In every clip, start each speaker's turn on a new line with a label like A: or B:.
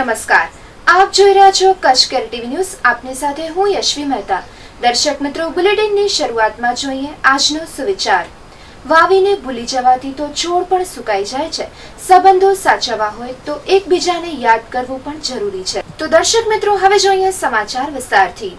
A: નમસ્કાર, આપ જોઈ રહ્યા છો કચ્છ કેર ટીવી ન્યૂઝ. આપની સાથે હું યશ્વી મહેતા. દર્શક મિત્રો, બુલેટિનની શરૂઆતમાં જોઈએ આજનો સુવિચાર. વાવીને ભૂલી જવાથી તો છોડ પણ સુકાઈ જાય છે. સંબંધો સાચવવા હોય તો એકબીજાને યાદ કરવું પણ જરૂરી છે. તો દર્શક મિત્રો, હવે જોઈએ સમાચાર વિસ્તારથી.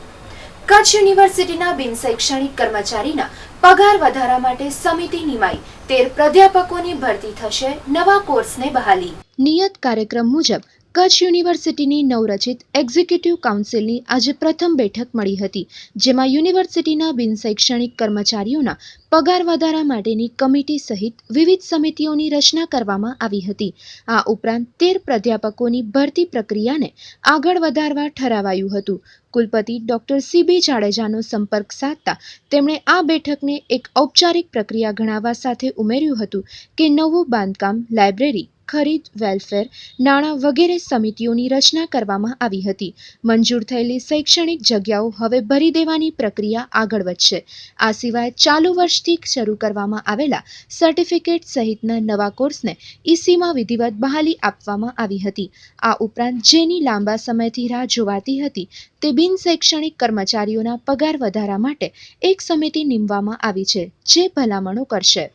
A: કચ્છ યુનિવર્સિટીના બિન શૈક્ષણિક કર્મચારીના પગાર વધારા માટે સમિતિ નિમાઈ. 13 પ્રાધ્યાપકોની ભરતી થશે. નવા કોર્સને બહાલી. નિયત કાર્યક્રમ મુજબ કચ્છ યુનિવર્સિટીની નવરચિત એક્ઝિક્યુટિવ કાઉન્સિલની આજે પ્રથમ બેઠક મળી હતી, જેમાં યુનિવર્સિટીના બિન શૈક્ષણિક કર્મચારીઓના પગાર વધારા માટેની કમિટી સહિત વિવિધ સમિતિઓની રચના કરવામાં આવી હતી. આ ઉપરાંત 13 પ્રાધ્યાપકોની ભરતી પ્રક્રિયાને આગળ વધારવા ઠરાવાયું હતું. કુલપતિ ડોક્ટર CB જાડેજાનો સંપર્ક સાધતા તેમણે આ બેઠકને એક ઔપચારિક પ્રક્રિયા ગણાવવા સાથે ઉમેર્યું હતું કે નવું બાંધકામ, લાઇબ્રેરી, ખરીદ, વેલફેર, નાણાં વગેરે સમિતિઓની રચના કરવામાં આવી હતી. મંજૂર થયેલી શૈક્ષણિક જગ્યાઓ હવે ભરી દેવાની પ્રક્રિયા આગળ વધશે. આ સિવાય ચાલુ વર્ષથી શરૂ કરવામાં આવેલા સર્ટિફિકેટ સહિતના નવા કોર્સને ECમાં વિધિવત બહાલી આપવામાં આવી હતી. આ ઉપરાંત જેની લાંબા સમયથી રાહ જોવાતી હતી તે બિન શૈક્ષણિક કર્મચારીઓના પગાર વધારા માટે એક સમિતિ નીમવામાં આવી છે, જે ભલામણો કરશે.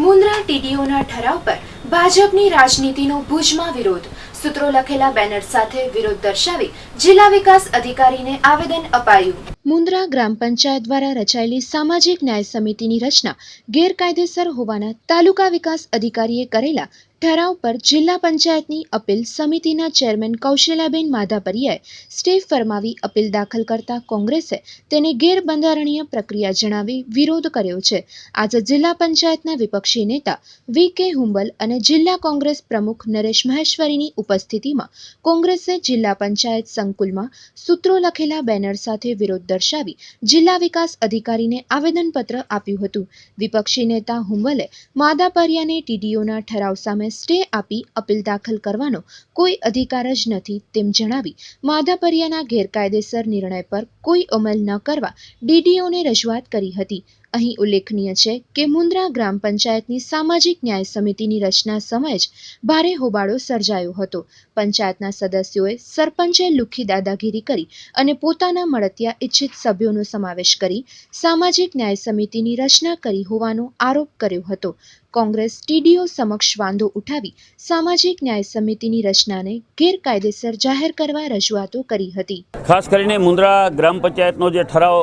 A: મુન્દ્રા TDOના ઠરાવ પર ભાજપની રાજનીતિનો ભુજમાં વિરોધ. સૂત્રો લખેલા બેનર સાથે વિરોધ દર્શાવી જિલ્લા વિકાસ અધિકારીને આવેદન અપાયું. મુન્દ્રા ગ્રામ પંચાયત દ્વારા રચાયેલી સામાજિક ન્યાય સમિતિની રચના ગેરકાયદેસર હોવાના તાલુકા વિકાસ અધિકારીએ કરેલા ઠરાવ પર જિલ્લા પંચાયતની અપીલ સમિતિના ચેરમેન કૌશલ્યાબેન માધાપરિયાએ સ્ટે ફરમાવી અપીલ દાખલ કરતા કોંગ્રેસે તેને ગેરબંધારણીય પ્રક્રિયા જણાવી વિરોધ કર્યો છે. આજે જિલ્લા પંચાયતના વિપક્ષી નેતા VK હુંબલ અને જિલ્લા કોંગ્રેસ પ્રમુખ નરેશ મહેશ્વરીની ઉપસ્થિતિમાં કોંગ્રેસે જિલ્લા પંચાયત સંકુલમાં સૂત્રો લખેલા બેનર સાથે વિરોધ દર્શાવી જિલ્લા વિકાસ અધિકારીને આવેદનપત્ર આપ્યું હતું. વિપક્ષી નેતા હુંબલે માધાપરિયાને TDOના ઠરાવ સામે સ્ટે આપી અપીલ દાખલ કરવાનો કોઈ અધિકાર જ નથી તેમ જણાવી માધાપરિયાના ગેરકાયદેસર નિર્ણય પર કોઈ અમલ ન કરવા DDOને રજૂઆત કરી હતી. અહીં ઉલ્લેખનીય છે કે મુન્દ્રા ગ્રામ પંચાયતની સામાજિક ન્યાય સમિતિની રચના સમયે જ ભારે હોબાળો સર્જાયો હતો. પંચાયતના સદસ્યોએ સરપંચે લુખ્ખી દાદાગીરી કરી અને પોતાના મળતિયા ઇચ્છિત સભ્યોનો સમાવેશ કરી સામાજિક ન્યાય સમિતિની રચના કરી હોવાનો આરોપ કર્યો હતો. કોંગ્રેસ TDO સમક્ષ વાંધો ઉઠાવી સામાજિક ન્યાય સમિતિની રચનાને ગેરકાયદેસર જાહેર કરવા રજૂઆતો કરી હતી.
B: ખાસ કરીને મુન્દ્રા ગ્રામ પંચાયતનો જે ઠરાવ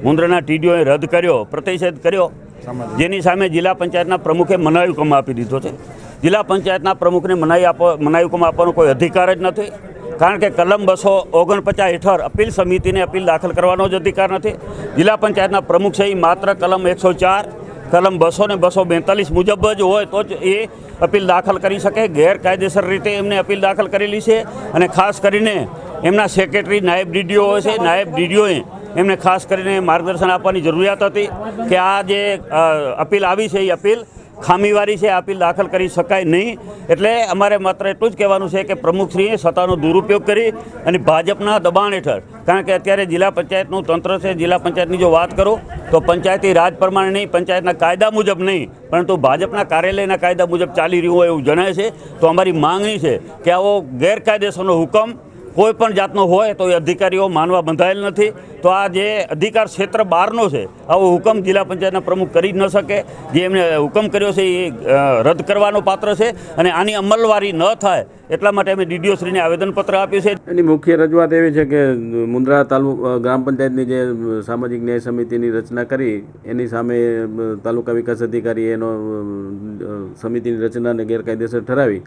B: મુન્દ્રાના TDOએ રદ કર્યો, પ્રતિષેધ કર્યો, જેની સામે જિલ્લા પંચાયતના પ્રમુખે મનાઈ હુકમ આપી દીધો છે. જિલ્લા પંચાયતના પ્રમુખને મનાઈ હુકમ આપવાનો કોઈ અધિકાર જ નથી, કારણ કે કલમ 249 હેઠળ અપીલ સમિતિને અપીલ દાખલ કરવાનો જ અધિકાર નથી. જિલ્લા પંચાયતના પ્રમુખ છે એ માત્ર કલમ 104, કલમ 200 ને 242 મુજબ જ હોય તો જ એ અપીલ દાખલ કરી શકે. ગેરકાયદેસર રીતે એમને અપીલ દાખલ કરેલી છે અને ખાસ કરીને એમના સેક્રેટરી નાયબ DDO હોય છે, નાયબ DDOએ એમને ખાસ કરીને માર્ગદર્શન આપવાની જરૂરિયાત હતી કે આ જે અપીલ આવી છે એ અપીલ ખામીવાળી છે, અપીલ દાખલ કરી શકાય નહીં. એટલે અમારે માત્ર એટલું જ કહેવાનું છે કે પ્રમુખશ્રીએ સત્તાનો દુરુપયોગ કરી અને ભાજપના દબાણ હેઠળ, કારણ કે અત્યારે જિલ્લા પંચાયતનું તંત્ર છે, જિલ્લા પંચાયતની જો વાત કરું તો પંચાયતી રાજ પ્રમાણે નહીં, પંચાયતના કાયદા મુજબ નહીં, પરંતુ ભાજપના કાર્યાલયના કાયદા મુજબ ચાલી રહ્યું હોય એવું જણાય છે. તો અમારી માંગણી છે કે આવો ગેરકાયદેસરનો હુકમ કોઈ પણ જાતનો હોય તો એ અધિકારીઓ માનવા બંધાયેલ નથી. તો આ જે અધિકાર ક્ષેત્ર બહારનો છે, આવો હુકમ જિલ્લા પંચાયતના પ્રમુખ કરી જ ન શકે. જે એમને હુકમ કર્યો છે એ રદ કરવાનો પાત્ર છે અને આની અમલવારી ન થાય એટલા માટે અમે DDO શ્રીને આવેદનપત્ર આપ્યું છે.
C: એની મુખ્ય રજૂઆત એવી છે કે મુન્દ્રા ગ્રામ પંચાયતની જે સામાજિક ન્યાય સમિતિની રચના કરી એની સામે તાલુકા વિકાસ અધિકારીએ એનો સમિતિની રચનાને ગેરકાયદેસર ઠરાવી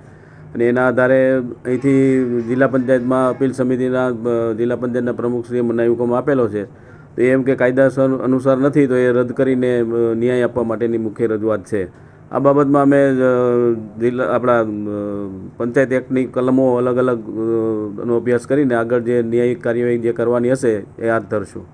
C: અને એના આધારે અહીંથી જિલ્લા પંચાયતમાં અપીલ સમિતિના જિલ્લા પંચાયતના પ્રમુખશ્રીએ મનાઈ હુકમ આપેલો છે. તો એમ કે કાયદા અનુસાર નથી તો એ રદ કરીને ન્યાય આપવા માટેની મુખ્ય રજૂઆત છે. આ બાબતમાં અમે આપણા પંચાયત એક્ટની કલમો અલગ અલગ નો અભ્યાસ કરીને આગળ જે ન્યાયિક કાર્યવાહી જે કરવાની હશે એ હાથ ધરશું.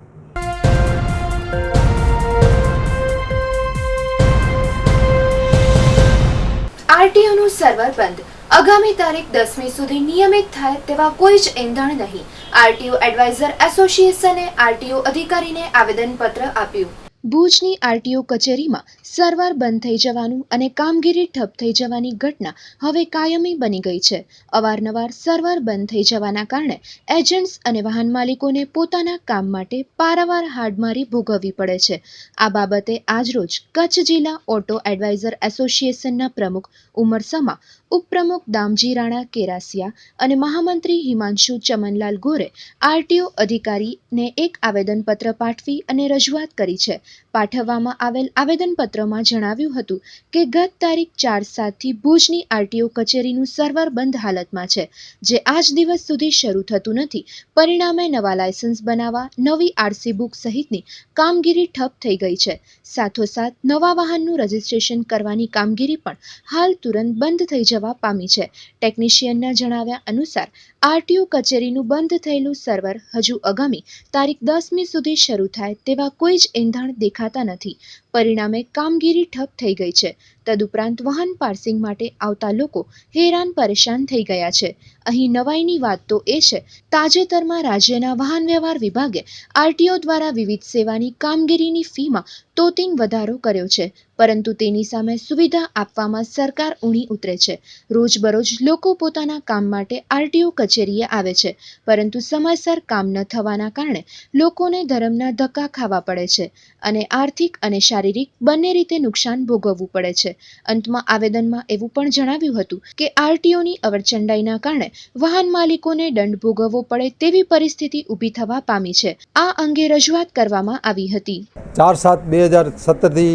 A: RTOનું સર્વર બંધ. આગામી તારીખ 10મી સુધી નિયમિત થાય તેવા કોઈ જ એંધાણ નહીં. RTO એડવાઇઝર એસોસિએશને RTO અધિકારીને આવેદનપત્ર આપ્યું. ભુજની આરટીઓ કચેરીમાં સર્વર બંધ થઈ જવાનું અને કામગીરી ઠપ થઈ જવાની ઘટના હવે કાયમી બની ગઈ છે. અવારનવાર સર્વર બંધ થઈ જવાના કારણે એજન્ટ્સ અને વાહન માલિકોને પોતાના કામ માટે પારાવાર હાડમારી ભોગવવી પડે છે. આ બાબતે આજરોજ કચ્છ જિલ્લા ઓટો એડવાઇઝર એસોસિએશનના પ્રમુખ ઉમર સમા, ઉપપ્રમુખ દામજી રાણા કેરાસિયા અને મહામંત્રી હિમાંશુ ચમનલાલ ગોરે આરટીઓ અધિકારીને એક આવેદનપત્ર પાઠવી અને રજૂઆત કરી છે. પાઠવવામાં આવેલ આવેદનપત્રમાં જણાવ્યું હતું કે ગત તારીખ 4/7થી ભુજની આરટીઓ કચેરીનું સર્વર બંધ હાલતમાં છે, જે આજ દિવસ સુધી શરૂ થતું નથી. પરિણામે નવા લાયસન્સ બનાવવા, નવી આરસી બુક સહિતની કામગીરી ઠપ થઈ ગઈ છે. સાથોસાથ નવા વાહનનું રજીસ્ટ્રેશન કરવાની કામગીરી પણ હાલ તુરંત બંધ થઈ જવા પામી છે. ટેકનિશિયનના જણાવ્યા અનુસાર આરટીઓ કચેરીનું બંધ થયેલું સર્વર હજુ આગામી તારીખ 10મી સુધી શરૂ થાય તેવા કોઈ જ એંધાણ દેખાતા નથી. પરિણામે કામગીરી ઠપ થઈ ગઈ છે. તદુપરાંત વાહન પાર્સિંગ માટે આવતા લોકો હેરાન પરેશાન થઈ ગયા છે. અહીં નવાઈની વાત તો એ છે, તાજેતરમાં રાજ્યના વાહન વ્યવહાર વિભાગે આરટીઓ દ્વારા વિવિધ સેવાની કામગીરીની ફીમાં તોતિંગ વધારો કર્યો છે, પરંતુ તેની સામે સુવિધા આપવામાં સરકાર ઊણી ઉતરે છે. રોજબરોજ લોકો પોતાના કામ માટે આરટીઓ કચેરીએ આવે છે, પરંતુ સમયસર કામ ન થવાના કારણે લોકોને ધરમના ધક્કા ખાવા પડે છે અને આર્થિક અને શારીરિક બંને રીતે નુકસાન ભોગવવું પડે છે. અંતમાં આવેદનમાં એવું પણ જણાવ્યું હતું કે આરટીઓની અવરચંડાઈના કારણે વાહન માલિકોને દંડ ભોગવવો પડે તેવી પરિસ્થિતિ ઊભી થવા પામી છે. આ અંગે રજૂઆત કરવામાં આવી હતી.
D: 4/7/2017થી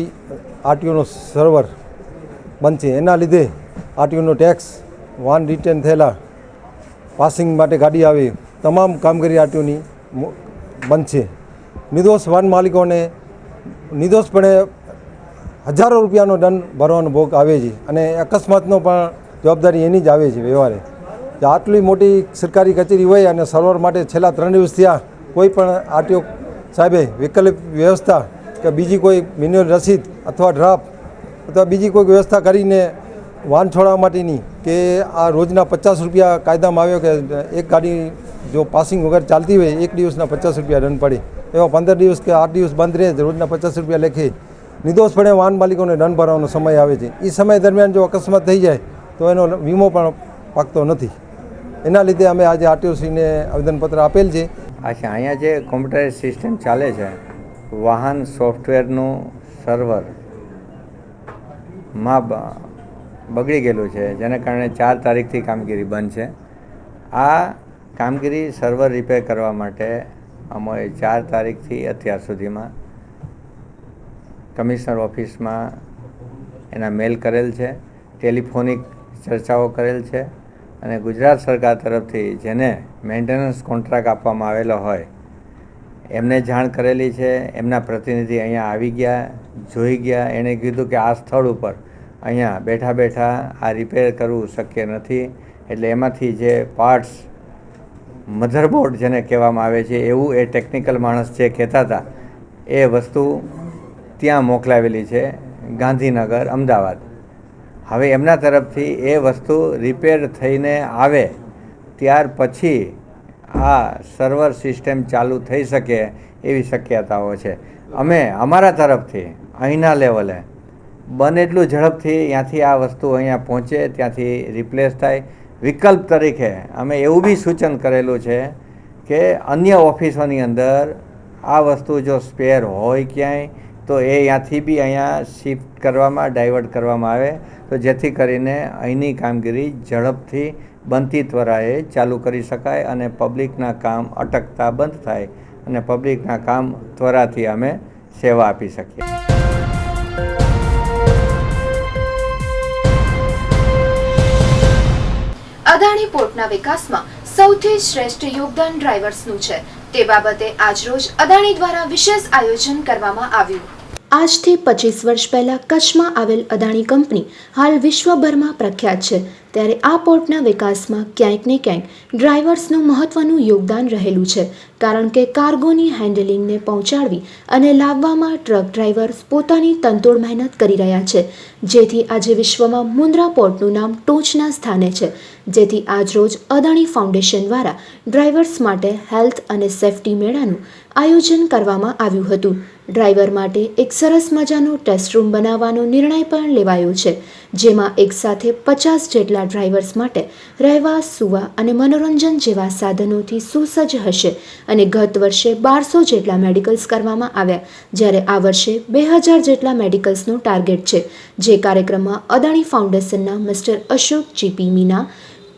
D: આરટીઓનો સર્વર બંધ છે. એના લીધે આરટીઓનો ટેક્સ, વાહન રિટર્ન થયેલા, પાસિંગ માટે ગાડી આવે, તમામ કામગીરી આરટીઓની બંધ છે. નિર્દોષ વાહન માલિકોને નિર્દોષપણે હજારો રૂપિયાનો દંડ ભરવાનો ભોગ આવે છે અને અકસ્માતનો પણ જવાબદારી એની જ આવે છે. વ્યવહારે આટલી મોટી સરકારી કચેરી હોય અને સર્વર માટે છેલ્લા 3 દિવસ થયા કોઈ પણ આરટીઓ સાહેબે વૈકલ્પિક વ્યવસ્થા કે બીજી કોઈ મેન્યુઅલ રસીદ અથવા ડ્રાફ્ટ અથવા બીજી કોઈ વ્યવસ્થા કરીને વાહન છોડાવવા માટેની કે આ રોજના 50 રૂપિયા કાયદામાં આવ્યો કે એક ગાડી જો પાસિંગ વગર ચાલતી હોય 1 દિવસના 50 રૂપિયા દંડ પડે, એવા 15 દિવસ કે 8 દિવસ બંધ રહે, રોજના 50 રૂપિયા લેખે નિર્દોષપણે વાહન માલિકોને દંડ ભરવાનો સમય આવે છે. એ સમય દરમિયાન જો અકસ્માત થઈ જાય તો એનો વીમો પણ પાકતો નથી. એના લીધે અમે આજે આરટીઓસીને આવેદનપત્ર આપેલ છે.
E: અચ્છા, અહીંયા જે કોમ્પ્યુટર સિસ્ટમ ચાલે છે, વાહન સોફ્ટવેરનું સર્વરમાં બગડી ગયેલું છે, જેને કારણે 4 તારીખથી કામગીરી બંધ છે. આ કામગીરી સર્વર રિપેર કરવા માટે અમે 4 તારીખથી અત્યાર સુધીમાં કમિશનર ઓફિસમાં એના મેલ કરેલ છે, ટેલિફોનિક ચર્ચાઓ કરેલ છે અને ગુજરાત સરકાર તરફથી જેને મેન્ટેનન્સ કોન્ટ્રાક્ટ આપવામાં આવેલો હોય એમને જાણ કરેલી છે. એમના પ્રતિનિધિ અહીંયા આવી ગયા, જોઈ ગયા. એણે કીધું કે આ સ્થળ ઉપર અહીંયા બેઠા બેઠા આ રિપેર કરવું શક્ય નથી, એટલે એમાંથી જે પાર્ટ્સ, મધરબોર્ડ જેને કહેવામાં આવે છે, એવું એ ટેકનિકલ માણસ જે કહેતા હતા એ વસ્તુ ત્યાં મોકલાવેલી છે, ગાંધીનગર, અમદાવાદ. હવે એમના તરફથી એ વસ્તુ રિપેર થઈને આવે ત્યાર પછી આ સર્વર સિસ્ટમ ચાલુ થઈ શકે એવી શક્યતાઓ છે. અમે અમારા તરફથી અહીંના લેવલે બને એટલું ઝડપથી ત્યાંથી આ વસ્તુ અહીંયા પહોંચે, ત્યાંથી રિપ્લેસ થાય. વિકલ્પ તરીકે અમે એવું બી સૂચન કરેલું છે કે અન્ય ઓફિસોની અંદર આ વસ્તુ જો સ્પેર હોય ક્યાંય તો એ ત્યાંથી બી અહીંયા શિફ્ટ કરવામાં, ડાયવર્ટ કરવામાં આવે, તો જેથી કરીને અહીંની કામગીરી ઝડપથી બનતી ત્વરાએ ચાલુ કરી શકાય અને પબ્લિકના કામ અટકતા બંધ થાય અને પબ્લિકના કામ ત્વરાથી અમે સેવા આપી શકીએ.
A: અદાણી પોર્ટના વિકાસમાં સૌથી શ્રેષ્ઠ યોગદાન ડ્રાઈવર્સનું છે. તે બાબતે આજરોજ અદાણી દ્વારા વિશેષ આયોજન કરવામાં આવ્યું. આજથી 25 વર્ષ પહેલા કચ્છમાં આવેલ અદાણી કંપની હાલ વિશ્વભરમાં પ્રખ્યાત છે. ત્યારે આ પોર્ટના વિકાસમાં ક્યાંક ને ક્યાંક ડ્રાઈવર્સનું મહત્ત્વનું યોગદાન રહેલું છે, કારણ કે કાર્ગોની હેન્ડલિંગને પહોંચાડવી અને લાવવામાં ટ્રક ડ્રાઈવર્સ પોતાની તનતોડ મહેનત કરી રહ્યા છે, જેથી આજે વિશ્વમાં મુન્દ્રા પોર્ટનું નામ ટોચના સ્થાને છે. જેથી આજરોજ અદાણી ફાઉન્ડેશન દ્વારા ડ્રાઈવર્સ માટે હેલ્થ અને સેફટી મેળાનું આયોજન કરવામાં આવ્યું હતું. ડ્રાઈવર માટે એક સરસ મજાનો ટેસ્ટ રૂમ બનાવવાનો નિર્ણય પણ લેવાયો છે, જેમાં એકસાથે 50 જેટલા ડ્રાઈવર્સ માટે રહેવા, સૂવા અને મનોરંજન જેવા સાધનોથી સુસજ્જ હશે. અને ગત વર્ષે 1200 જેટલા મેડિકલ્સ કરવામાં આવ્યા, જ્યારે આ વર્ષે 2000 જેટલા મેડિકલ્સનો ટાર્ગેટ છે. જે કાર્યક્રમમાં અદાણી ફાઉન્ડેશનના મિસ્ટર અશોક જીપી મીના,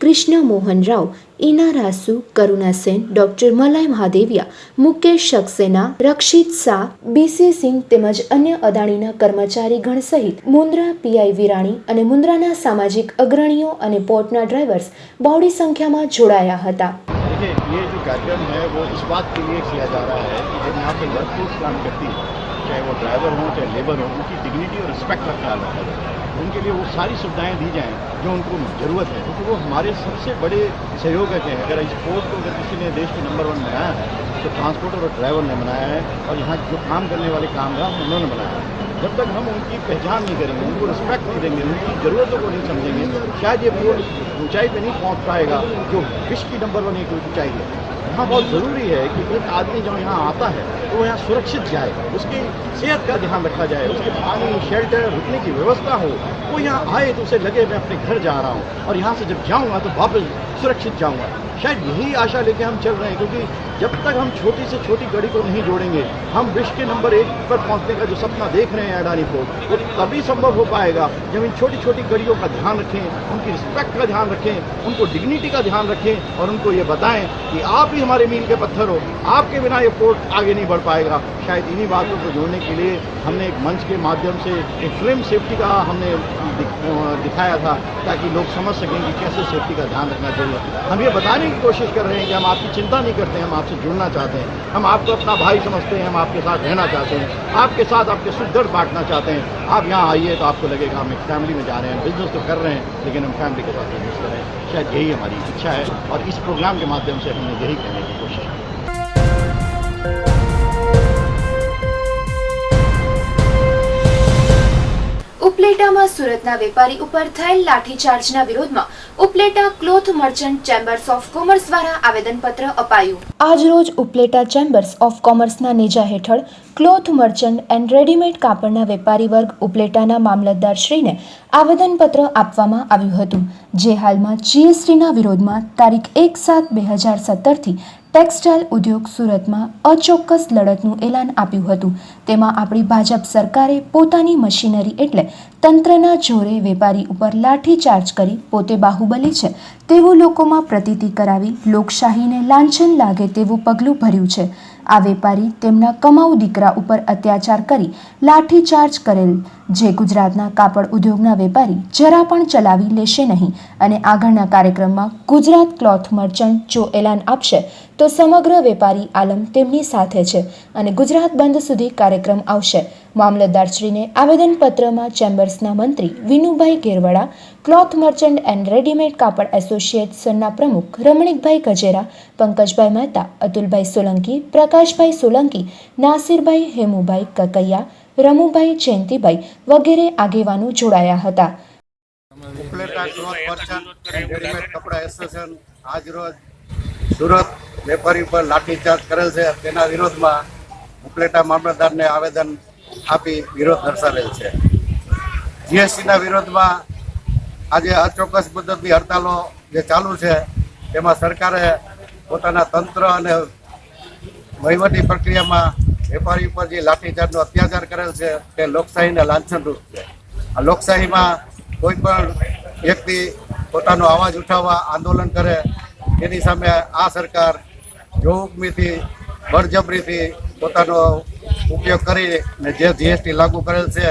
A: કૃષ્ણ મોહન રાવ, ઈના રાસુ, કરુણા સેન, ડોક્ટર મલાઈ મહાદેવિયા, મુકેશ સક્સેના, રક્ષિત શાહ, બીસી સિંહ તેમજ અન્ય અદાણીના કર્મચારીગણ સહિત મુન્દ્રા પીઆઈ વિરાણી અને મુન્દ્રાના સામાજિક અગ્રણીઓ અને પોર્ટના ડ્રાઈવર્સ બહોળી સંખ્યામાં જોડાયા હતા.
F: देखिए, ये जो कार्यक्रम है वो इस बात के लिए किया जा रहा है कि जब यहाँ पे वर्कफोर्स काम करती है, चाहे वो ड्राइवर हो चाहे लेबर हो, उनकी डिग्निटी और रिस्पेक्ट का ख्याल रखा जाए. उनके लिए वो सारी सुविधाएं दी जाएं जो उनको ज़रूरत है, क्योंकि वो हमारे सबसे बड़े सहयोगक हैं. अगर इस पोर्ट को अगर किसी ने देश में नंबर 1 बनाया है तो ट्रांसपोर्टर और ड्राइवर ने बनाया है, और यहाँ जो काम करने वाले कामगार उन्होंने बनाया है. जब तक हम उनकी पहचान नहीं करेंगे, उनको रिस्पेक्ट नहीं देंगे, उनकी ज़रूरतों को नहीं समझेंगे, शायद ये पोर्ट ऊंचाई पे नहीं पहुंच पाएगा जो विश्व की नंबर 1 एक ऊंचाई है. यहाँ बहुत ज़रूरी है कि एक आदमी जब यहाँ आता है तो वो यहाँ सुरक्षित जाए, उसकी सेहत का ध्यान रखा जाए, उसके पानी, शेल्टर, रुकने की व्यवस्था हो. वो यहाँ आए तो उसे लगे मैं अपने घर जा रहा हूँ, और यहाँ से जब जाऊँगा तो वापस सुरक्षित जाऊँगा. शायद यही आशा लेके हम चल रहे हैं, क्योंकि जब तक हम छोटी से छोटी कड़ी को नहीं जोड़ेंगे, हम विश्व के नंबर 1 पर पहुंचने का जो सपना देख रहे हैं अडानी पोर्ट, वो तभी संभव हो पाएगा जब इन छोटी छोटी कड़ियों का ध्यान रखें, उनकी रिस्पेक्ट का ध्यान रखें, उनको डिग्निटी का ध्यान रखें, और उनको ये बताएं कि आप ही हमारे मील के पत्थर हो, आपके बिना ये पोर्ट आगे नहीं बढ़ पाएगा. शायद इन्हीं बातों को जोड़ने के लिए हमने एक मंच के माध्यम से एक फिल्म सेफ्टी का हमने दिखाया था, ताकि लोग समझ सकें कि कैसे सेफ्टी का ध्यान रखना चाहिए. हम ये बताने की कोशिश कर रहे हैं कि हम आपकी चिंता नहीं करते हैं, हम आपसे जुड़ना चाहते हैं, हम आपको अपना भाई समझते हैं, हम आपके साथ रहना चाहते हैं, आपके साथ आपके सुख दर्द बांटना चाहते हैं. आप यहाँ आइए तो आपको लगेगा हम एक फैमिली में जा रहे हैं. बिजनेस तो कर रहे हैं, लेकिन हम फैमिली के साथ बिजनेस कर रहे हैं. शायद यही हमारी इच्छा है, और इस प्रोग्राम के माध्यम से हमने यही कहने की कोशिश की.
A: ઉપલેટામાં સુરતના વેપારી ઉપર થયેલ લાઠીચાર્જના વિરોધમાં Upleta cloth merchant chambers of commerce દ્વારા આવેદનપત્ર અપાયું. આજરોજ ઉપલેટા ચેમ્બર્સ ઓફ કોમર્સના નેજા હેઠળ ક્લોથ મર્ચન્ટ એન્ડ રેડીમેડ કાપડના વેપારી વર્ગ ઉપલેટાના મામલતદારશ્રીને આવેદનપત્ર આપવામાં આવ્યું હતું, જે હાલમાં જીએસટીના વિરોધમાં તારીખ 1/7/2017થી ટેક્સટાઇલ ઉદ્યોગ સુરતમાં અચોક્કસ લડતનું એલાન આપ્યું હતું. તેમાં આપણી ભાજપ સરકારે પોતાની મશીનરી એટલે તંત્રના જોરે વેપારી ઉપર લાઠીચાર્જ કરી પોતે બાહુબલી છે તેવું લોકોમાં પ્રતીતિ કરાવી લોકશાહીને લાંછન લાગે તેવું પગલું ભર્યું છે. આ વેપારી તેમના કમાઉ દીકરા ઉપર અત્યાચાર કરી લાઠીચાર્જ કરેલ, જે ગુજરાતના કાપડ ઉદ્યોગના વેપારી જરા પણ ચલાવી લેશે નહીં. અને આગળના કાર્યક્રમમાં ગુજરાત ક્લોથ મર્ચન્ટ જો એલાન આપશે તો સમગ્ર વેપારી આલમ તેમની સાથે છે, અને ગુજરાત બંધ સુધી કાર્યક્રમ આવશે. મામલતદારશ્રીને આવેદનપત્રમાં ચેમ્બર્સના મંત્રી Vinubhai Gerwada, cloth merchant and readymade કાપડ એસોસિએશનના પ્રમુખ રમણીકભાઈ ગજેરા, પંકજભાઈ મહેતા, અતુલભાઈ સોલંકી, પ્રકાશભાઈ સોલંકી, નાસિરભાઈ હેમુભાઈ કકૈયા, રમુભાઈ જયંતિભાઈ વગેરે આગેવાનો જોડાયા હતા.
G: Upleta cloth merchant and readymade કપડા એસોસિએશન આજ રોજ સુરત વેપારી પર લાઠીચાર્જ કરેલ છે, તેના વિરોધમાં ઉપલેટા મામલતદારને આવેદન આપી વિરોધ દર્શાવેલ છે. જીએસટીના વિરોધમાં આજે અચોક્કસ મુદતની હડતાલો જે ચાલુ છે, તેમાં સરકારે પોતાના તંત્ર અને વહીવટી પ્રક્રિયામાં વેપારી ઉપર જે લાઠીચાર્જનો અત્યાચાર કરેલ છે તે લોકશાહીને લાંછનરૂપ છે. આ લોકશાહીમાં કોઈ પણ વ્યક્તિ પોતાનો અવાજ ઉઠાવવા આંદોલન કરે તેની સામે આ સરકાર જોહુકમીથી બળજબરીથી પોતાનો ઉપયોગ કરીને જે જીએસટી લાગુ કરેલ છે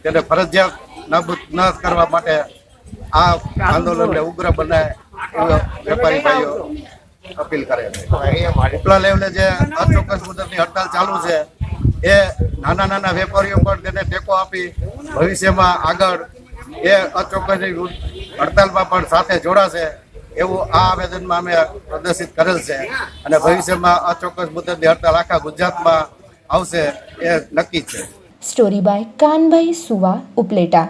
G: તેને ફરજિયાત નાબૂદ ન કરવા માટે આ આંદોલનને ઉગ્ર બનાવે એવો વેપારી ભાઈઓ અપીલ કરે છે. ઉપલા લેવલે જે અચોક્કસ મુદતની હડતાલ ચાલુ છે એ નાના નાના વેપારીઓ પણ તેને ટેકો આપી ભવિષ્યમાં આગળ એ અચોક્કસની હડતાલમાં પણ સાથે જોડાશે એવું આ આવેદનમાં અમે પ્રદર્શિત કરેલ છે અને ભવિષ્યમાં અચોક્કસ મુદ્દાની હડતાલ આખા ગુજરાતમાં આવશે એ નક્કી છે.
A: સ્ટોરી બાય કાનભાઈ સુવા ઉપલેટા.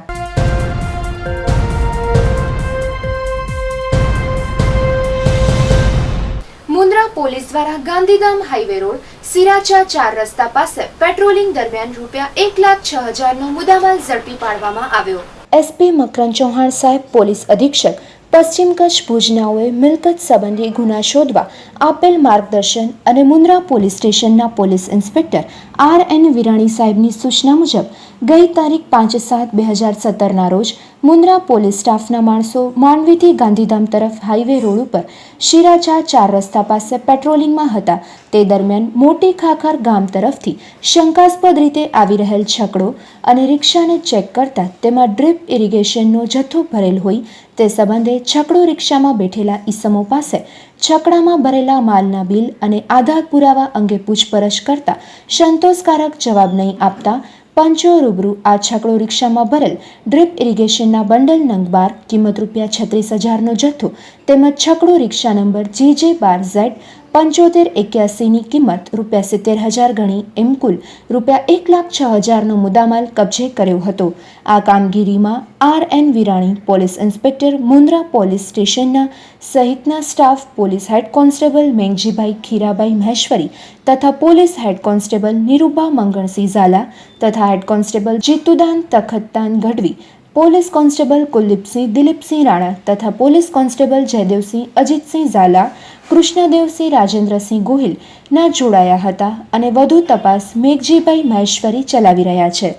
A: મુન્દ્રા પોલીસ દ્વારા ગાંધીધામ હાઈવે રોડ સિરાચા 4 રસ્તા પાસે પેટ્રોલિંગ દરમિયાન ₹1,06,000 નો મુદ્દામાલ ઝડપી પાડવામાં આવ્યો. એસપી મકરન ચૌહાણ સાહેબ પોલીસ અધિક્ષક પશ્ચિમ કચ્છ ભુજનાઓએ મિલકત સંબંધી ગુના શોધવા આપેલ માર્ગદર્શન અને મુન્દ્રા પોલીસ સ્ટેશનના પોલીસ ઇન્સ્પેક્ટર RN વિરાણી સાહેબની સૂચના મુજબ ગઈ તારીખ 5/7/2017ના રોજ મુન્દ્રા પોલીસ સ્ટાફના માણસો માંડવીથી ગાંધીધામ તરફ હાઈવે રોડ ઉપર શિરાચા 4 રસ્તા પાસે પેટ્રોલિંગમાં હતા. તે દરમિયાન મોટી ખાખર ગામ તરફથી શંકાસ્પદ રીતે આવી રહેલ છકડો અને રિક્ષાને ચેક કરતા તેમાં ડ્રીપ ઇરિગેશનનો જથ્થો ભરેલ હોય તે સંબંધે છકડો રિક્ષામાં બેઠેલા ઈસમો પાસે છકડામાં ભરેલા માલના બિલ અને આધાર પુરાવા અંગે પૂછપરછ કરતા સંતોષકારક જવાબ નહીં આપતા પંચો રૂબરૂ આ છકડો રિક્ષામાં ભરેલ ડ્રીપ ઇરિગેશનના બંડલ નંગ 12 કિંમત ₹36,000નો જથ્થો તેમજ છકડો રિક્ષા નંબર GJ12Z 7581ની કિંમત ₹70,000 ગણી એમ કુલ ₹1,06,000નો મુદ્દામાલ કબજે કર્યો હતો. આ કામગીરીમાં RN Virani police inspector Mundra police સ્ટેશનના સહિતના staff police head constable Mengjibhai Khirabhai Maheshwari તથા police head constable Nirupa Mangansinh Zala તથા head constable Jitudan Takhatdan Gadhvi, police constable Kuldeepsinh Dilipsinh Rana તથા પોલીસ કોન્સ્ટેબલ જયદેવસિંહ અજીતસિંહ ઝાલા, કૃષ્ણદેવસિંહ રાજેન્દ્રસિંહ ગોહિલ ના જોડાયા હતા અને વધુ તપાસ મેઘજીભાઈ મહેશ્વરી ચલાવી રહ્યા છે.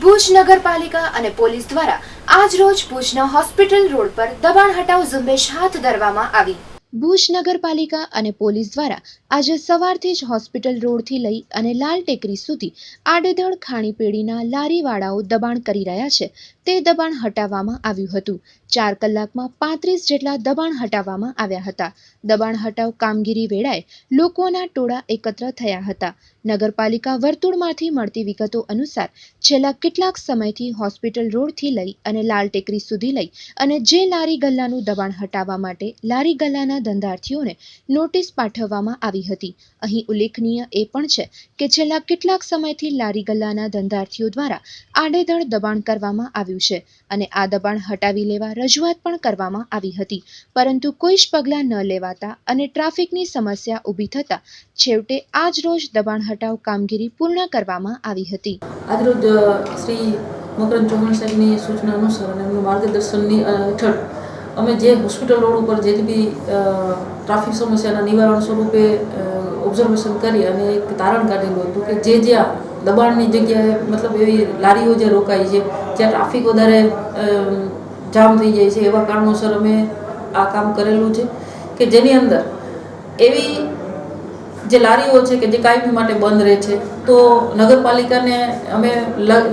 A: ભુજ નગરપાલિકા અને પોલીસ દ્વારા આજ રોજ ભુજના હોસ્પિટલ રોડ પર દબાણ હટાવ ઝુંબેશ હાથ ધરવામાં આવી. ભુજ નગરપાલિકા અને પોલીસ દ્વારા આજે સવારથી જ હોસ્પિટલ રોડથી લઈ અને લાલ ટેકરી સુધી આડેધડ ખાણીપીણીના લારીવાળાઓ દબાણ કરી રહ્યા છે તે દબાણ હટાવવામાં આવ્યું હતું. 4 કલાકમાં 35 જેટલા દબાણ હટાવવામાં આવ્યા હતા. દબાણ હટાવ કામગીરી વેળાએ લોકોના ટોળા એકત્ર થયા હતા. નગરપાલિકા વર્તુળમાંથી મળતી વિગતો અનુસાર છેલ્લા કેટલાક સમયથી હોસ્પિટલ રોડથી લઈ અને લાલ ટેકરી સુધી લઈ અને જે લારી ગલ્લાનું દબાણ હટાવવા માટે લારી ગલ્લાના ધંધાર્થીઓને નોટિસ પાઠવવામાં આવી હતી. અહીં ઉલ્લેખનીય એ પણ છે કે છેલ્લા કેટલાક સમયથી લારી ગલ્લાના ધંધાર્થીઓ દ્વારા આડેધડ દબાણ કરવામાં આવ્યું છે અને આ દબાણ હટાવી લેવા રજૂઆત પણ કરવામાં આવી હતી, પરંતુ કોઈ જ પગલાં ન લેવાતા અને ટ્રાફિકની સમસ્યા ઊભી થતા છેવટે આજ રોજ દબાણ હટાવ કામગીરી પૂર્ણ કરવામાં આવી હતી.
H: આજરોજ શ્રી મકરન ચૌહાણ સાહેબની સૂચના અનુસાર અને એમનું માર્ગદર્શનની હેઠળ અમે જે હોસ્પિટલ રોડ ઉપર જે બી ટ્રાફિક સમસ્યાના નિવારણ સ્વરૂપે ઓબ્ઝર્વેશન કરી અને એક તારણ કાઢેલું હતું કે જ્યાં દબાણની જગ્યાએ મતલબ એવી લારીઓ જે રોકાઈ છે, જ્યાં ટ્રાફિક વધારે જામ થઈ જાય છે, એવા કારણોસર અમે આ કામ કરેલું છે કે જેની અંદર એવી જે લારીઓ છે કે જે કાયમી માટે બંધ રહે છે, તો નગરપાલિકાને અમે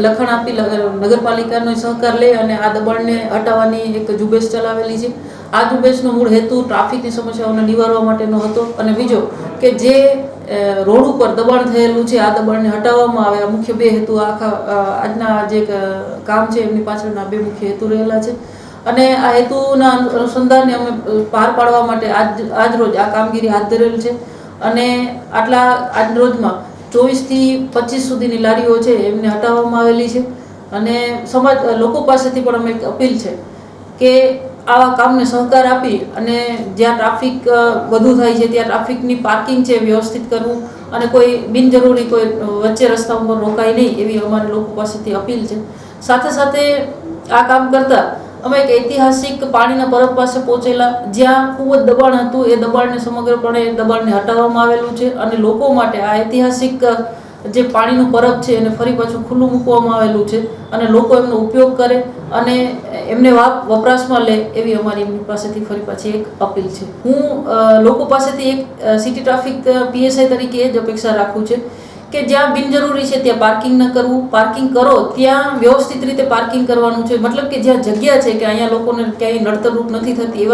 H: લખાણ આપી નગરપાલિકાનો સહકાર લઈ અને આ દબાણને હટાવવાની એક ઝુંબેશ ચલાવેલી છે. આ ઝુંબેશનો મૂળ હેતુ ટ્રાફિકની સમસ્યાઓને નિવારવા માટેનો હતો અને બીજો કે જે રોડ ઉપર દબાણ થયેલું છે આ દબાણને હટાવવામાં આવે. આ મુખ્ય 2 હેતુ આખા આજના જે કામ છે એમની પાછળના 2 મુખ્ય હેતુ રહેલા છે અને આ હેતુના અનુસંધાને અમે પાર પાડવા માટે આજ રોજ આ કામગીરી હાથ ધરેલ છે અને આજ રોજમાં 24 થી 25 સુધીની લારીઓ છે એમને હટાવવામાં આવેલી છે અને લોકો પાસેથી પણ અમે એક અપીલ છે કે આવા કામને સહકાર આપી અને જ્યાં ટ્રાફિક વધુ થાય છે ત્યાં ટ્રાફિકની પાર્કિંગ છે વ્યવસ્થિત કરવું અને કોઈ બિનજરૂરી કોઈ વચ્ચે રસ્તા ઉપર રોકાય નહીં એવી અમારી લોકો પાસેથી અપીલ છે. સાથે સાથે આ કામ કરતાં અમે એક ઐતિહાસિક પાણીના પરબ પાસે પહોંચેલા, જ્યાં ખૂબ જ દબાણ હતું. એ દબાણને સમગ્રપણે દબાણને હટાવવામાં આવેલું છે અને લોકો માટે આ ઐતિહાસિક જે પાણીનું પરબ છે એને ફરી પાછું ખુલ્લું મૂકવામાં આવેલું છે અને લોકો એમનો ઉપયોગ કરે અને એમને વપરાશમાં લે એવી અમારી એમની પાસેથી ફરી પાછી એક અપીલ છે. હું લોકો પાસેથી એક સિટી ટ્રાફિક PSI તરીકે એ જ અપેક્ષા રાખું છે કે જ્યાં બિનજરૂરી છે ત્યાં પાર્કિંગ ન કરવું, પાર્કિંગ કરો ત્યાં વ્યવસ્થિત રીતે પાર્કિંગ કરવાનું છે. મતલબ કે જ્યાં જગ્યા છે કે અહીંયા લોકોને ક્યાંય નડતરરૂપ નથી થતી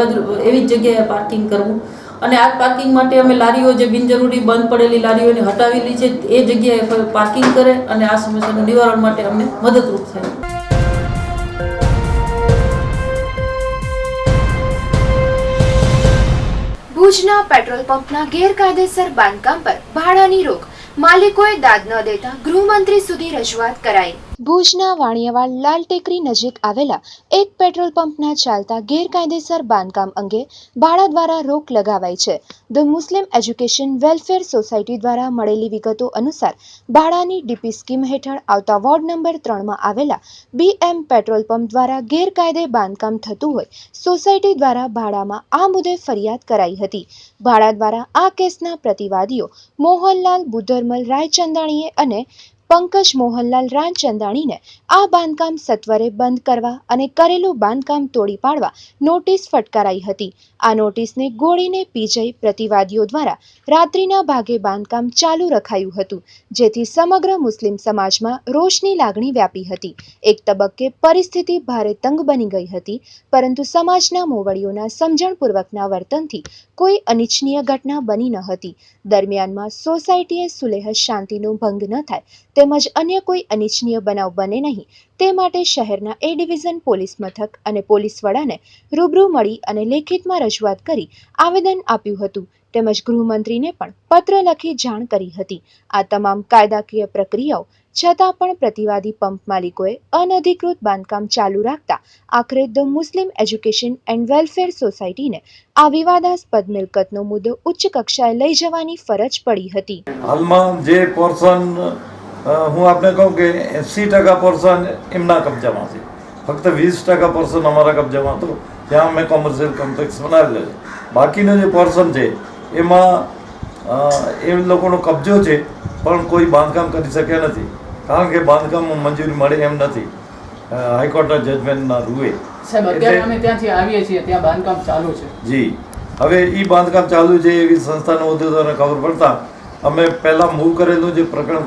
H: એવી જ જગ્યાએ પાર્કિંગ કરવું અને આ પાર્કિંગ માટે અમે લારીઓ જે બિનજરૂરી બંધ પડેલી લારીઓને હટાવેલી છે એ જગ્યાએ પાર્કિંગ કરે અને આ સમસ્યાનું નિવારણ માટે અમને મદદરૂપ થાય.
A: ભુજના પેટ્રોલ પંપના ગેરકાયદેસર બાંધકામ પર ભાડાની રોક, માલિકોએ દાદ ન દેતા ગૃહમંત્રી સુધી રજૂઆત કરાઈ. ભુજના વાણિયાવાડ લાલ ટેકરી નજીક આવેલા એક પેટ્રોલ પંપના ચાલતા ગેરકાયદેસર બાંધકામ અંગે ભાડા દ્વારા રોક લગાવાઈ છે. The Muslim education welfare society દ્વારા મળેલી વિગતો અનુસાર ભાડાની ડીપી સ્કીમ હેઠળ આવતા વોર્ડ નંબર 3માં આવેલા BM પેટ્રોલ પંપ દ્વારા ગેરકાયદે બાંધકામ થતું હોય સોસાયટી દ્વારા ભાડામાં આ મુદ્દે ફરિયાદ કરાઈ હતી. ભાડા દ્વારા આ કેસના પ્રતિવાદીઓ મોહનલાલ બુધરમલ રાયચંદાણીએ અને પંકજ મોહનલાલ રાયચંદાણીને આ બાંધકામ સત્વરે બંધ કરવા અને કરેલું બાંધકામ તોડી પાડવા નોટિસ ફટકારાઈ હતી. આ નોટિસને ગોળીને પી જઈ પ્રતિવાદીઓ દ્વારા રાત્રિના ભાગે બાંધકામ ચાલુ રખાયું હતું, જેથી સમગ્ર મુસ્લિમ સમાજમાં રોષની લાગણી વ્યાપી હતી. એક તબક્કે પરિસ્થિતિ ભારે તંગ બની ગઈ હતી, પરંતુ સમાજના મોવડીઓના સમજણપૂર્વકના વર્તનથી કોઈ અનિચ્છનીય ઘટના બની ન હતી. દરમિયાનમાં સોસાયટીએ સુલેહ શાંતિનો ભંગ ન થાય તેમજ અન્ય કોઈ અનિચ્છનીય બનાવ બને નહીં તે માટે શહેરના A ડિવિઝન પોલીસ મથક અને પોલીસ વડાને રૂબરૂ મળી અને લેખિતમાં રજૂઆત કરી આવેદન આપ્યું હતું તેમજ ગૃહમંત્રીને પણ પત્ર લખી જાણ કરી હતી. આ તમામ કાયદાકીય પ્રક્રિયાઓ છતાં પણ પ્રતિવાદી પંપ માલિકોએ અનધિકૃત બાંધકામ ચાલુ રાખતા આખરે the Muslim education and welfare સોસાયટીને આ વિવાદાસ્પદ મિલકતનો મુદ્દો ઉચ્ચ કક્ષાએ લઈ જવાની ફરજ પડી હતી.
I: હાલમાં જે પોર્શન હું આપને કહું કે 80% પોર્શન એમના કબજામાં છે, ફક્ત 20% પોર્શન અમારા કબજામાં હતો, ત્યાં અમે કોમર્શિયલ કોમ્પ્લેક્સ બનાવેલો છે. બાકીનો જે પોર્શન છે એમાં એ લોકોનો કબજો છે, પણ કોઈ બાંધકામ કરી શક્યા નથી, કારણ કે બાંધકામ મંજૂરી મળે એમ નથી હાઈકોર્ટના જજમેન્ટના રૂએ.
J: સાહેબ, અત્યારે અમે ત્યાંથી આવીએ છીએ, ત્યાં બાંધકામ ચાલુ છે.
I: જી, હવે એ બાંધકામ ચાલુ છે એવી સંસ્થાના હોદ્દેદારોને ખબર પડતા અમે પહેલાં મૂવ કરેલું જે પ્રકરણ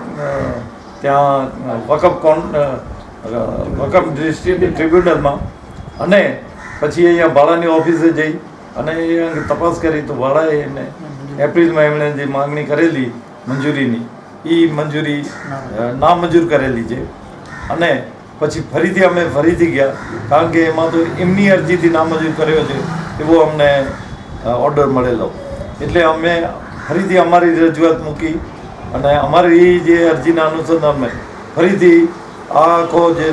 I: ત્યાં વકફ ડિસ્ટ્રિક્ટ ટ્રિબ્યુનલમાં, અને પછી અહીંયા ભાડાની ઓફિસે જઈ અને એ અંગે તપાસ કરી તો ભાડાએ એને એપ્રિલમાં એમણે જે માગણી કરેલી મંજૂરીની એ મંજૂરી નામંજૂર કરેલી છે. અને પછી ફરીથી અમે ગયા, કારણ કે એમાં તો એમની અરજીથી નામંજૂર કર્યો છે એવો અમને ઓર્ડર મળેલો, એટલે અમે ફરીથી અમારી રજૂઆત મૂકી અને અમારી જે અરજીના અનુસંધાનમાં ફરીથી આ આખો જે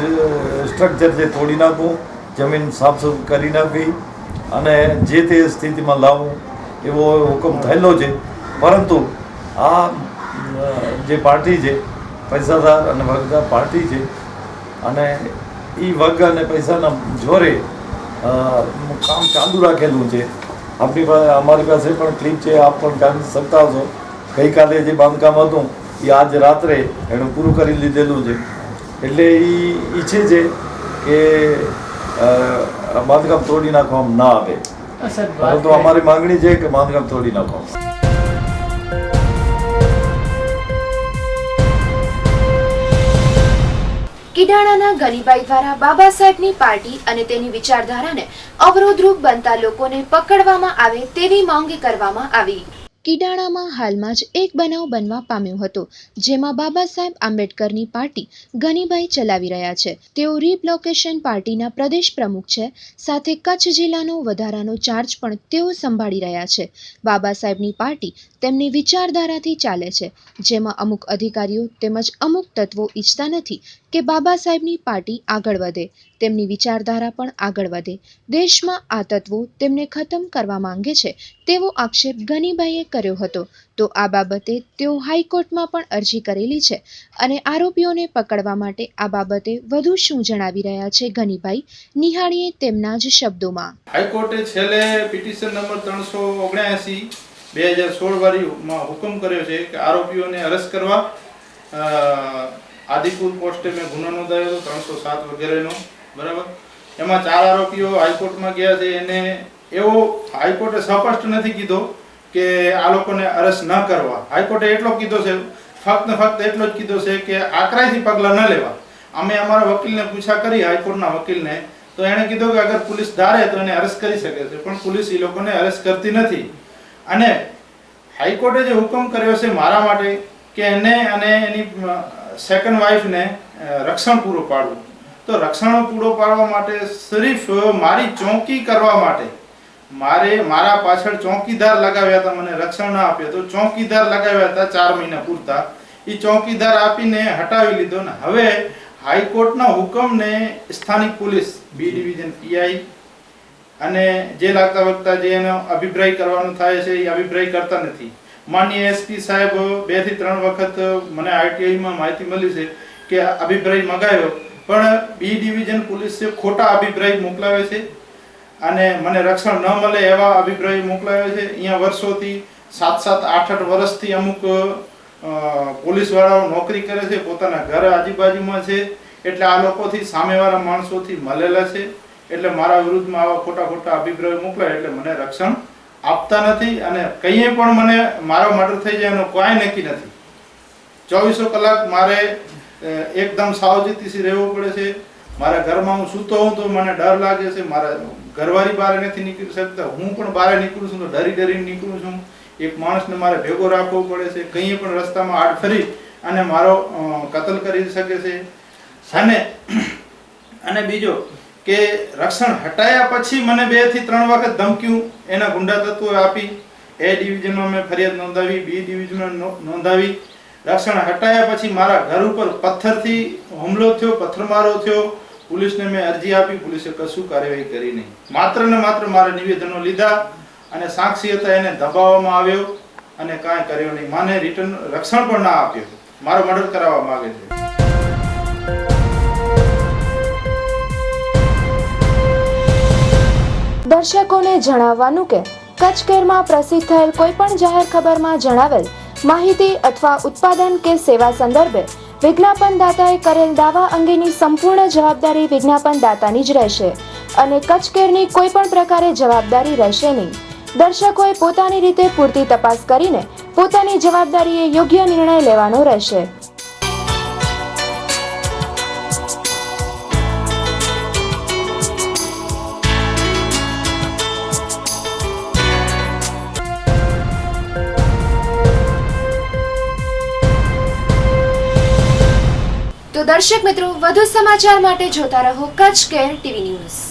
I: સ્ટ્રક્ચર છે તોડી નાખવું, જમીન સાફ કરી નાખવી અને જે તે સ્થિતિમાં લાવવું એવો હુકમ થયેલો છે. પરંતુ આ જે પાર્ટી છે પૈસાદાર અને વગદાર પાર્ટી છે, અને એ વગ અને પૈસાના જોરે કામ ચાલુ રાખેલું છે. આપણી પાસે અમારી પાસે પણ ક્લિપ છે, આપ પણ કાઢી શકતા હશો. ગઈકાલે જે બાંધકામ હતું એ આજ રાત્રે એણે પૂરું કરી લીધેલું છે. એટલે એ ઈચ્છે છે કે બાંધકામ તોડી નાખવામાં ના આવે, પરંતુ અમારી માંગણી છે કે બાંધકામ તોડી નાખવામાં.
A: કિડાણાના ગનીભાઈ દ્વારા બાબા સાહેબની પાર્ટી અને તેની વિચારધારાને અવરોધરૂપ બનતા લોકોને પકડવામાં આવે તેવી માંગ કરવામાં આવી. કિડાણામાં હાલમાં જ એક બનાવ બનવા પામ્યો હતો, જેમાં બાબા સાહેબ આંબેડકરની પાર્ટી ગનીભાઈ ચલાવી રહ્યા છે. તેઓ રિબ્લોકેશન પાર્ટીના પ્રદેશ પ્રમુખ છે, સાથે કચ્છ જિલ્લાનો વધારાનો ચાર્જ પણ તેઓ સંભાળી રહ્યા છે. બાબા સાહેબની પાર્ટી તેમની વિચારધારાથી ચાલે છે, જેમાં અમુક અધિકારીઓ તેમજ અમુક તત્વો ઈચ્છતા નથી કે બાબા સાહેબની પાર્ટી આગળ વધે, તેમની વિચારધારા પણ આગળ વધે. દેશમાં આ તત્વો તેમને ખતમ કરવા માંગે છે તેવો આક્ષેપ ગનીભાઈએ કર્યો હતો. તો આ બાબતે તેઓ હાઈકોર્ટમાં પણ અરજી કરેલી છે અને આરોપીઓને પકડવા માટે આ બાબતે વધુ શું જણાવી રહ્યા છે ગનીભાઈ, નિહાળીએ તેમના જ શબ્દોમાં.
K: હાઈકોર્ટે છેલ્લે પિટિશન નંબર 379/2016 વાળીમાં હુકમ કર્યો છે કે આરોપીઓને અરેસ્ટ કરવા. આદિપુર પોસ્ટે મેં ગુનો નોંધાયો 307 વગેરેનો, બરાબર. એમાં 4 આરોપીઓ હાઈકોર્ટમાં ગયા છે. એને એવો હાઈકોર્ટે સ્પષ્ટ નથી કીધો કે આ લોકોને અરેસ્ટ ન કરવા. હાઈકોર્ટે એટલો કીધો છે, ફક્ત એટલો જ કીધો છે કે આકરાઈથી પગલાં ન લેવા. અમે અમારા વકીલને પૂછા કરી, હાઈકોર્ટના વકીલને, તો એણે કીધું કે અગર પોલીસ ધારે તો એને અરેસ્ટ કરી શકે છે, પણ પોલીસ એ લોકોને અરેસ્ટ કરતી નથી. અને હાઈકોર્ટે જે હુકમ કર્યો છે મારા માટે કે એને અને એની સેકન્ડ વાઇફને રક્ષણ પૂરું પાડવું, તો રક્ષણ પૂરો પાડવા માટે સિર્ફ મારી ચોકી કરવા માટે મારા પાછળ ચોકીદાર લગાવ્યા હતા, મને રક્ષણ ના આપ્યું તો ચોકીદાર લગાવ્યા હતા 4 મહિના પૂરતા, એ ચોકીદાર આપીને હટાવી લીધો ને હવે હાઈકોર્ટના હુકમને સ્થાનિક પોલીસ બી ડિવિઝન પીઆઈ અને જે લાગતા વખતા જે એનો અભિપ્રાય કરવાનું થાય છે એ અભિપ્રાય કરતા નથી. માનનીય એસપી સાહેબ 2 થી 3 વખત મને આરટીઆઈમાં માહિતી મળી છે કે અભિપ્રાય મગાવ્યો, પણ બી ડિવિઝન પોલીસે ખોટા અભિપ્રાય મોકલાવે છે અને મને રક્ષણ ન મળે એવા અભિપ્રાય મોકલાવે છે. અહીંયા વર્ષોથી 7-7, 8-8 વર્ષથી અમુક પોલીસવાળાઓ નોકરી કરે છે, પોતાના ઘર આજુબાજુમાં છે, એટલે આ લોકોથી સામેવાળા માણસોથી મળેલા છે, એટલે મારા વિરુદ્ધમાં આવા ખોટા અભિપ્રાયો મોકલાય એટલે મને રક્ષણ આપતા નથી અને કંઈ પણ મને મારો મર્ડર થઈ જાય એનો કોઈ નક્કી નથી. 24 કલાક મારે એકદમ સાવચેતીથી રહેવું પડે છે. મારા ઘરમાં હું સૂતો હોઉં તો મને ડર લાગે છે, મારા ઘરવાળી બહાર નથી નીકળી શકતા, હું પણ બહાર નીકળું છું તો ડરીને નીકળું છું. એક માણસને મારે ભેગો રાખવો પડે છે, કંઈ પણ રસ્તામાં આડફરી અને મારો કતલ કરી શકે છે. અને બીજો કે રક્ષણ હટાયા પછી મને 2 થી 3 વખત ધમકીઓ એના ગુંડા તત્વોએ આપી. એ ડિવિઝનમાં મેં ફરિયાદ નોંધાવી, બી ડિવિઝનમાં નોંધાવી. રક્ષણ હટાયા પછી મારા ઘર ઉપર પથ્થરથી હુમલો થયો, પથ્થરમારો થયો. પોલીસને મેં અરજી આપી, પોલીસે કશું કાર્યવાહી કરી નહીં. માત્ર ને માત્ર મારા નિવેદનો લીધા અને સાક્ષી હતા એને દબાવવામાં આવ્યો અને કાંઈ કર્યો નહીં. મને રિટર્ન રક્ષણ પણ ના આપ્યું, મારો મર્ડર કરાવવા માંગે છે.
A: દર્શકોને જણાવવાનું કે કચ્છ કેરમાં પ્રસિદ્ધ થયેલ કોઈ પણ જાહેર ખબરમાં જણાવેલ માહિતી અથવા ઉત્પાદન કે સેવા સંદર્ભે વિજ્ઞાપનદાતાએ કરેલ દાવા અંગેની સંપૂર્ણ જવાબદારી વિજ્ઞાપનદાતાની જ રહેશે અને કચ્છ કેરની કોઈ પણ પ્રકારે જવાબદારી રહેશે નહીં. દર્શકોએ પોતાની રીતે પૂરતી તપાસ કરીને પોતાની જવાબદારીએ યોગ્ય નિર્ણય લેવાનો રહેશે. તો દર્શક મિત્રો, વધુ સમાચાર માટે જોતા રહો કચ્છ કેર ટીવી ન્યૂઝ.